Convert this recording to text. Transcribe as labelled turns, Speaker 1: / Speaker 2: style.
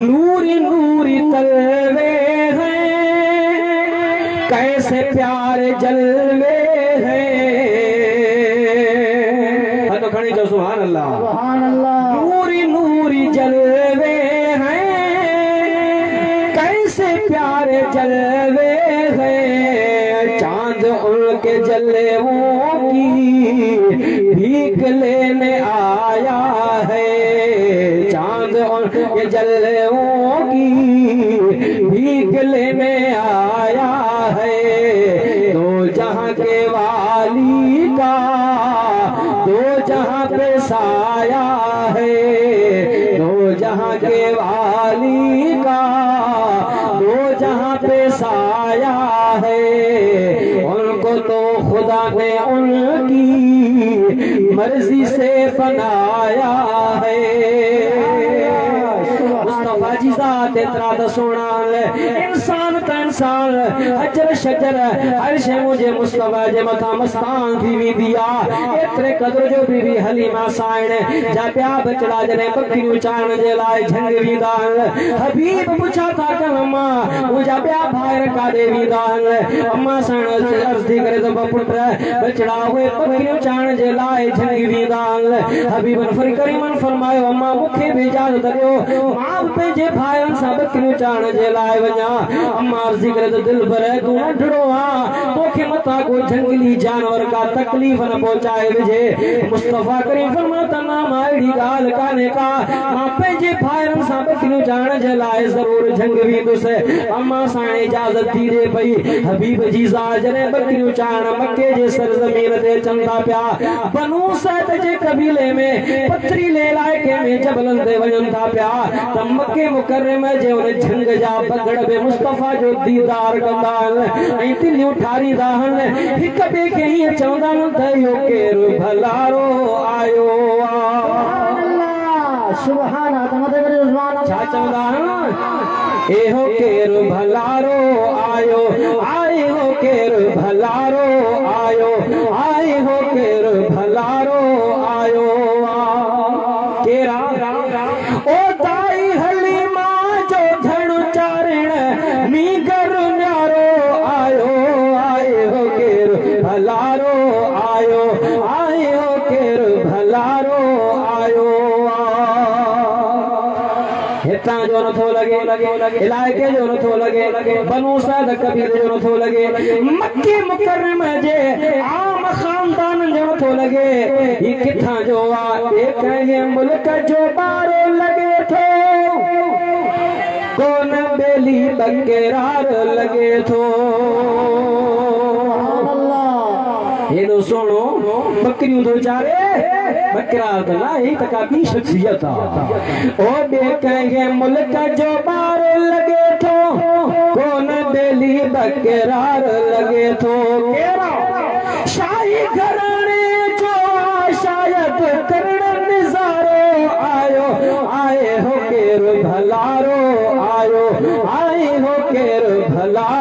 Speaker 1: नूरी नूरी तलवे हैं, कैसे प्यार जलवे हैं। तो खड़ी जो सुभान अल्लाह सुभान अल्लाह। नूरी नूरी जलवे हैं, कैसे प्यार जलवे हैं। चांद उनके जलवों की भीख लेने आया है। चांद उनके जलवों की भीख लेने आया है। दो जहां के वाली का दो जहां पे साया है। दो जहां के वाली का दो जहां पे साया है। उनको तो खुदा ने उनकी मर्जी से बनाया है। मुस्तफा जी ज़ात इतना तो सोना इंसान तो इंसान हजर शजर हर शे मुझे मुस्तफा जे मथा मस्तान थी वी दिया। एतरे कदर जो बीबी हलीमा साइण जा प्या बचड़ा जने बकरियूं चाण जे लाए झंग वींदा। हबीब पूछा था कि अम्मा मुझा प्या भायर का दे वींदा। अम्मा साइण अर्ज़ थी करे तो पुट बचड़ा हुए बकरियूं चाण जे लाए झंग वींदा। हबीब करीमन फरमायो अम्मा मूंखे भी इजाज़त ॾियो मां पंहिंजे भाइयुनि सां बकरियूं चाण जे लाइ वञा। अम्मा अर्ज़ी करे तो दिल भर तू नंढड़ो आ तोखे मथा को जंगली जानवर का तकलीफ न पहुंचाए विझे। मुस्तफा करीम फरमाता ना मां अहिड़ी ॻाल्हि कान्हे का मां पंहिंजे भाइयुनि सां बकरियूं चाण जे लाइ ज़रूर जंग वेंदुसि। अम्मा सां इजाज़त थी ॾे पई। हबीब जी ज़ात जॾहिं बकरियूं चाण मके जे सरज़मीन ते अचनि था पिया। बनू सैद जे कबीले में पथरीले इलाइके में जबलनि ते वञनि था पिया त मके मुकर्रमे जे उन झंग जा बगड़ बि मुस्तफा जो दीदार कंदा आहिनि ऐं दिलियूं ठारींदा आहिनि। हिक ॿिए खे हीअं चवंदा आहिनि त इहो केरु भलारो आयो
Speaker 2: सुभान अल्लाह।
Speaker 1: छा चवंदा आहिनि एहो केरु भलारो आयो आए हो केरु भलारो आयो आए हो केरु भलारो आयो। केरा ओ दाई हलीमा जो धणु चारण मीगर न्यारो आयो आए हो केरु भलारो आयो आए हो केरु भलारो आयो। हितां जो नथो लगे इलाइके जो नथो लगे बनू सैद कबीले जो नथो लगे मक्के मुकर्रमे जे आम खानदान जो नथो लगे। ही किथां जो आ कंहिं मुल्क जो ॿारो लगे थो कोन बेली बकरार लगे थो। हेॾो सुहिणो बकरियूं थो चारे बकरा त न ही त का ॿी शख़्सियत आहे। ओ ॿिए कंहिं मुल्क जो ॿारो लगे थो कोन बेली बकरार लगे थो। केरा शाही घराणे जो शायद करण निज़ारो आयो आए हो केरु भलारो आयो आए हो केरु भलारो